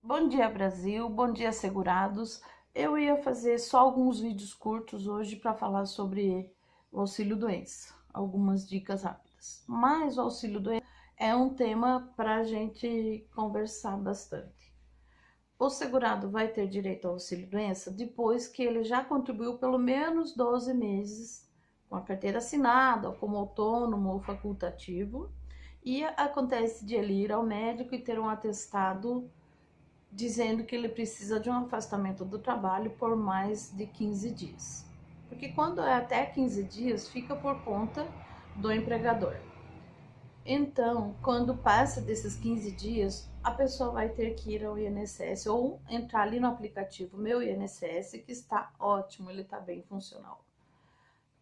Bom dia, Brasil. Bom dia, segurados. Eu ia fazer só alguns vídeos curtos hoje para falar sobre o auxílio-doença, algumas dicas rápidas. Mas o auxílio-doença é um tema para a gente conversar bastante. O segurado vai ter direito ao auxílio-doença depois que ele já contribuiu pelo menos 12 meses com a carteira assinada, ou como autônomo ou facultativo, e acontece de ele ir ao médico e ter um atestado dizendo que ele precisa de um afastamento do trabalho por mais de 15 dias. Porque quando é até 15 dias, fica por conta do empregador. Então, quando passa desses 15 dias, a pessoa vai ter que ir ao INSS ou entrar ali no aplicativo Meu INSS, que está ótimo, ele está bem funcional.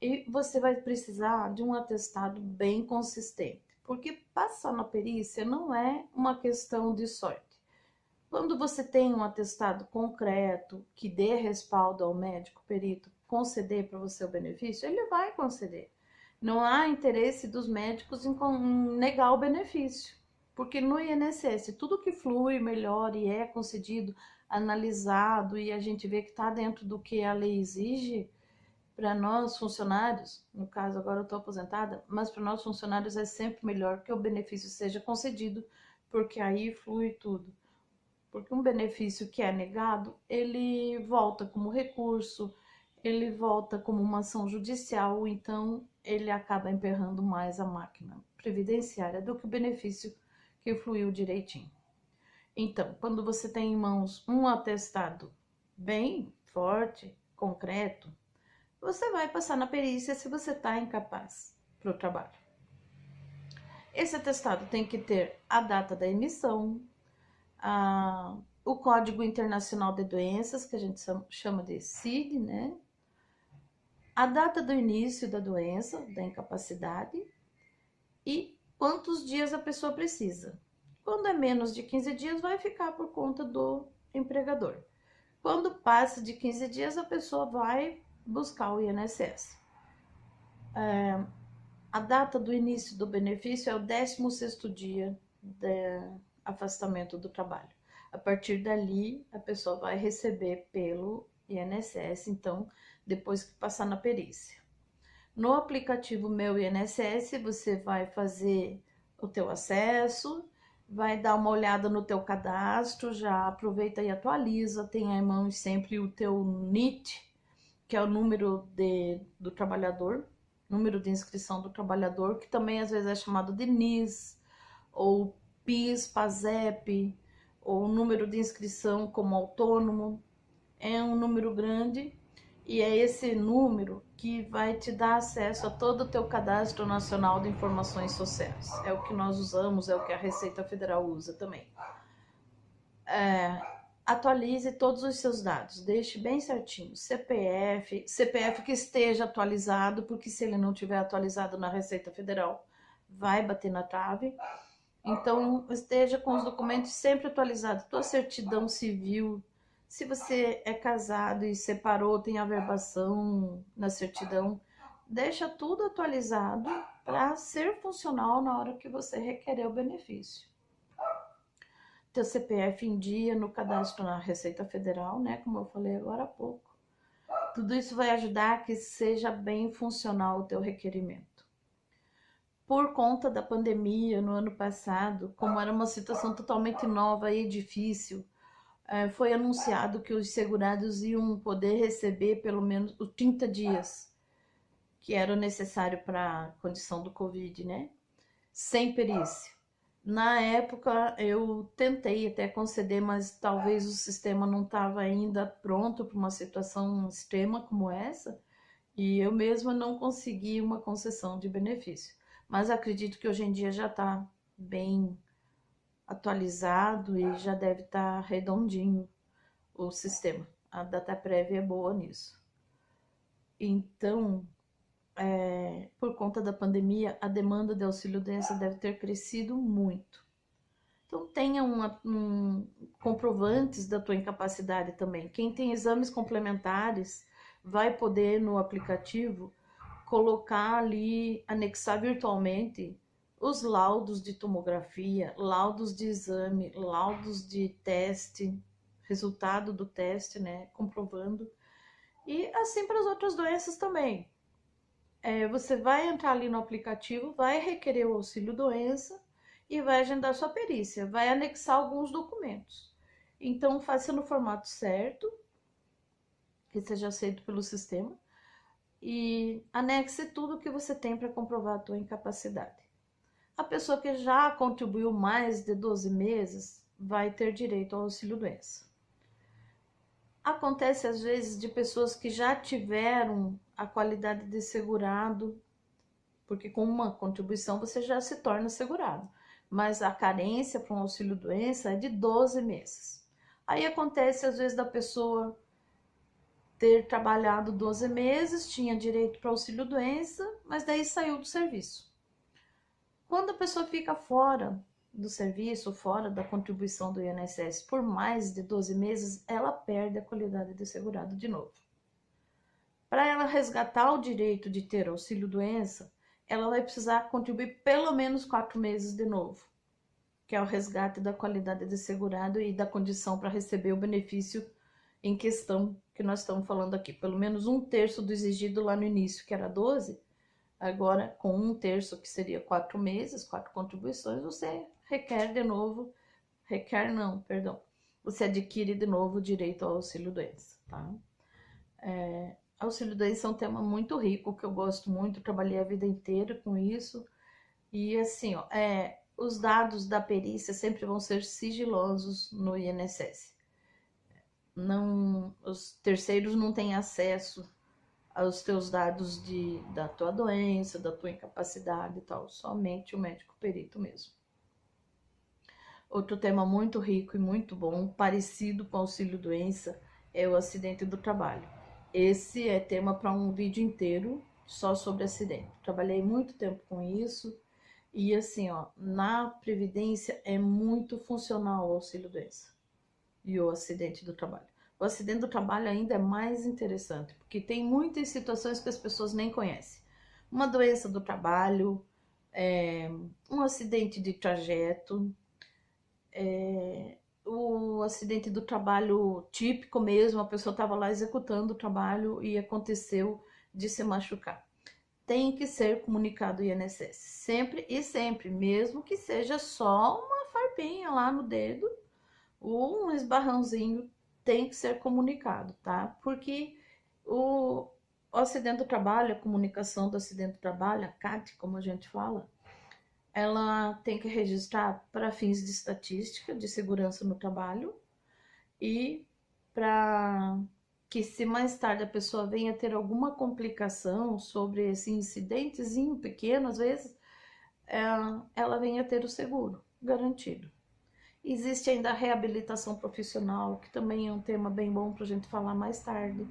E você vai precisar de um atestado bem consistente, porque passar na perícia não é uma questão de sorte. Quando você tem um atestado concreto que dê respaldo ao médico perito conceder para você o benefício, ele vai conceder. Não há interesse dos médicos em negar o benefício, porque no INSS tudo que flui melhor e é concedido, analisado e a gente vê que está dentro do que a lei exige, para nós funcionários, no caso agora eu estou aposentada, mas para nós funcionários é sempre melhor que o benefício seja concedido, porque aí flui tudo. Porque um benefício que é negado, ele volta como recurso, ele volta como uma ação judicial, então ele acaba emperrando mais a máquina previdenciária do que o benefício que fluiu direitinho. Então, quando você tem em mãos um atestado bem forte, concreto, você vai passar na perícia se você está incapaz para o trabalho. Esse atestado tem que ter a data da emissão, o Código Internacional de Doenças, que a gente chama de CID, né? A data do início da doença, da incapacidade e quantos dias a pessoa precisa. Quando é menos de 15 dias, vai ficar por conta do empregador. Quando passa de 15 dias, a pessoa vai buscar o INSS. A data do início do benefício é o 16º dia de afastamento do trabalho. A partir dali, a pessoa vai receber pelo INSS, então, depois que passar na perícia. No aplicativo Meu INSS, você vai fazer o teu acesso, vai dar uma olhada no teu cadastro, já aproveita e atualiza, tem em mãos sempre o teu NIT, que é o número do trabalhador, número de inscrição do trabalhador, que também às vezes é chamado de NIS, ou PIS, PASEP, ou número de inscrição como autônomo. É um número grande e é esse número que vai te dar acesso a todo o teu cadastro nacional de informações sociais. É o que nós usamos, é o que a Receita Federal usa também. Atualize todos os seus dados, deixe bem certinho, CPF que esteja atualizado, porque se ele não tiver atualizado na Receita Federal, vai bater na trave. Então, esteja com os documentos sempre atualizados, tua certidão civil, se você é casado e separou, tem averbação na certidão, deixa tudo atualizado para ser funcional na hora que você requerer o benefício. Teu CPF em dia no cadastro na Receita Federal, né? Como eu falei agora há pouco. Tudo isso vai ajudar a que seja bem funcional o teu requerimento. Por conta da pandemia no ano passado, como era uma situação totalmente nova e difícil, foi anunciado que os segurados iam poder receber pelo menos os 30 dias que era necessário para a condição do Covid, né? Sem perícia. Na época eu tentei até conceder, mas talvez o sistema não estava ainda pronto para uma situação extrema como essa, e eu mesma não consegui uma concessão de benefício. Mas acredito que hoje em dia já está bem atualizado e já deve estar redondinho o sistema. A data prévia é boa nisso. Então, por conta da pandemia, a demanda de auxílio-doença deve ter crescido muito. Então, tenha comprovantes da tua incapacidade também. Quem tem exames complementares vai poder, no aplicativo, colocar ali, anexar virtualmente os laudos de tomografia, laudos de exame, laudos de teste, resultado do teste, né, comprovando. E assim para as outras doenças também. Você vai entrar ali no aplicativo, vai requerer o auxílio doença e vai agendar sua perícia, vai anexar alguns documentos. Então, faça no formato certo, que seja aceito pelo sistema, e anexe tudo que você tem para comprovar a tua incapacidade. A pessoa que já contribuiu mais de 12 meses vai ter direito ao auxílio-doença. Acontece às vezes de pessoas que já tiveram a qualidade de segurado, porque com uma contribuição você já se torna segurado, mas a carência para um auxílio-doença é de 12 meses. Aí acontece às vezes da pessoa ter trabalhado 12 meses, tinha direito para auxílio-doença, mas daí saiu do serviço. Quando a pessoa fica fora do serviço, fora da contribuição do INSS por mais de 12 meses, ela perde a qualidade de segurado de novo. Para ela resgatar o direito de ter auxílio-doença, ela vai precisar contribuir pelo menos 4 meses de novo, que é o resgate da qualidade de segurado e da condição para receber o benefício em questão que nós estamos falando aqui. Pelo menos 1/3 do exigido lá no início, que era 12, agora com 1/3, que seria 4 meses, 4 contribuições, você requer de novo, você adquire de novo o direito ao auxílio-doença, tá? Auxílio-doença é um tema muito rico, que eu gosto muito, trabalhei a vida inteira com isso, e assim, ó, os dados da perícia sempre vão ser sigilosos no INSS. Não, os terceiros não têm acesso aos teus dados da tua doença, da tua incapacidade e tal, somente o médico perito mesmo. Outro tema muito rico e muito bom, parecido com auxílio-doença, é o acidente do trabalho. Esse é tema para um vídeo inteiro só sobre acidente. Trabalhei muito tempo com isso e assim, ó, na Previdência é muito funcional o auxílio-doença e o acidente do trabalho. O acidente do trabalho ainda é mais interessante, porque tem muitas situações que as pessoas nem conhecem. Uma doença do trabalho, um acidente de trajeto, o acidente do trabalho típico mesmo, a pessoa estava lá executando o trabalho e aconteceu de se machucar. Tem que ser comunicado ao INSS, sempre e sempre, mesmo que seja só uma farpinha lá no dedo, ou um esbarrãozinho, tem que ser comunicado, tá? Porque o acidente do trabalho, a comunicação do acidente do trabalho, a CAT, como a gente fala, ela tem que registrar para fins de estatística, de segurança no trabalho, e para que se mais tarde a pessoa venha ter alguma complicação sobre esse incidentezinho pequeno, às vezes, ela venha ter o seguro garantido. Existe ainda a reabilitação profissional, que também é um tema bem bom para a gente falar mais tarde.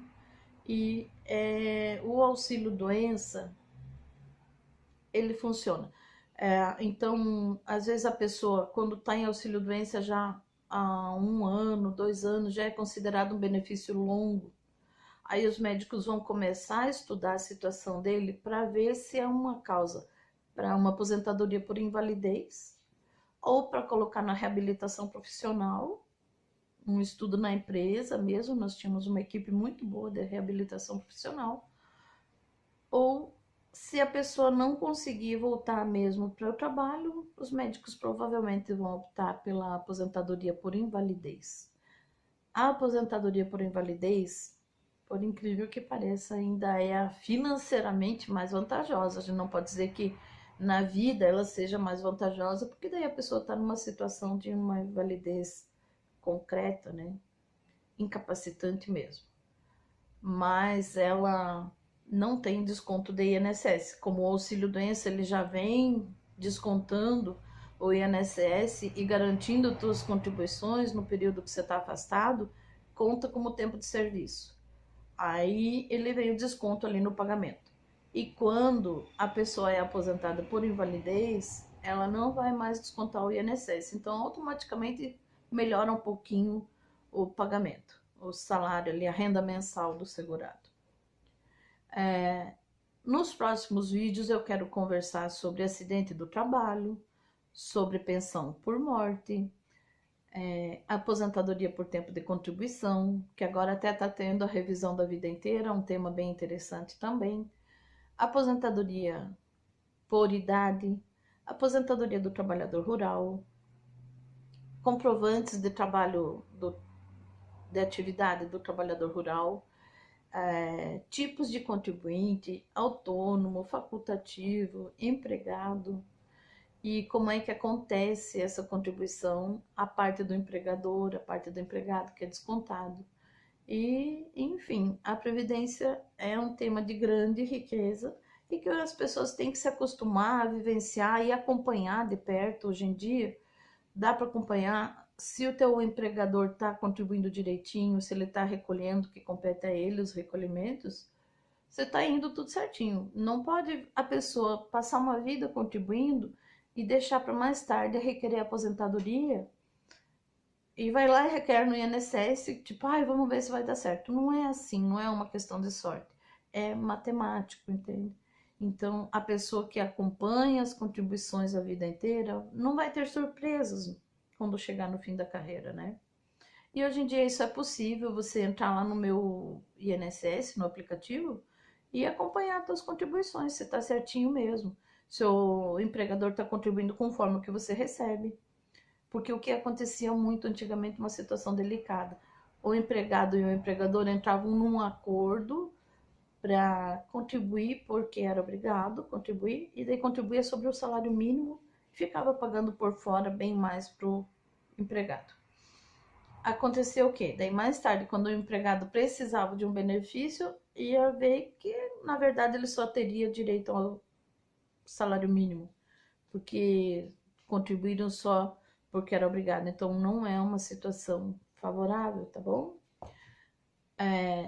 E o auxílio-doença, ele funciona. Então, às vezes a pessoa, quando está em auxílio-doença já há 1 ano, 2 anos, já é considerado um benefício longo. Aí os médicos vão começar a estudar a situação dele para ver se é uma causa para uma aposentadoria por invalidez ou para colocar na reabilitação profissional, um estudo na empresa mesmo, nós tínhamos uma equipe muito boa de reabilitação profissional, ou se a pessoa não conseguir voltar mesmo para o trabalho, os médicos provavelmente vão optar pela aposentadoria por invalidez. A aposentadoria por invalidez, por incrível que pareça, ainda é financeiramente mais vantajosa. A gente não pode dizer que na vida ela seja mais vantajosa, porque daí a pessoa está numa situação de uma invalidez concreta, né? Incapacitante mesmo. Mas ela não tem desconto de INSS. Como o auxílio-doença ele já vem descontando o INSS e garantindo suas contribuições no período que você está afastado, conta como tempo de serviço. Aí ele vem o desconto ali no pagamento. E quando a pessoa é aposentada por invalidez, ela não vai mais descontar o INSS. Então, automaticamente melhora um pouquinho o pagamento, o salário ali, a renda mensal do segurado. Nos próximos vídeos eu quero conversar sobre acidente do trabalho, sobre pensão por morte, aposentadoria por tempo de contribuição, que agora até está tendo a revisão da vida inteira, um tema bem interessante também, aposentadoria por idade, aposentadoria do trabalhador rural, comprovantes de trabalho de atividade do trabalhador rural, tipos de contribuinte, autônomo, facultativo, empregado, e como é que acontece essa contribuição, a parte do empregador, a parte do empregado, que é descontado. E, enfim, a previdência é um tema de grande riqueza e que as pessoas têm que se acostumar a vivenciar e acompanhar de perto. Hoje em dia, dá para acompanhar se o teu empregador está contribuindo direitinho, se ele está recolhendo, que compete a ele os recolhimentos, você está indo tudo certinho. Não pode a pessoa passar uma vida contribuindo e deixar para mais tarde requerer aposentadoria e vai lá e requer no INSS, tipo, vamos ver se vai dar certo. Não é assim, não é uma questão de sorte. É matemático, entende? Então, a pessoa que acompanha as contribuições a vida inteira não vai ter surpresas quando chegar no fim da carreira, né? E hoje em dia isso é possível, você entrar lá no meu INSS, no aplicativo, e acompanhar as suas contribuições, se está certinho mesmo. Seu empregador está contribuindo conforme o que você recebe. Porque o que acontecia muito antigamente, uma situação delicada. O empregado e o empregador entravam num acordo para contribuir, porque era obrigado a contribuir, e daí contribuía sobre o salário mínimo e ficava pagando por fora bem mais para o empregado. Aconteceu o quê? Daí mais tarde, quando o empregado precisava de um benefício, ia ver que, na verdade, ele só teria direito ao salário mínimo, porque contribuíram só porque era obrigado. Então, não é uma situação favorável, tá bom?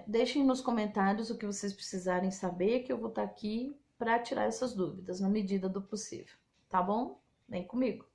Deixem nos comentários o que vocês precisarem saber, que eu vou estar aqui para tirar essas dúvidas, na medida do possível, tá bom? Vem comigo!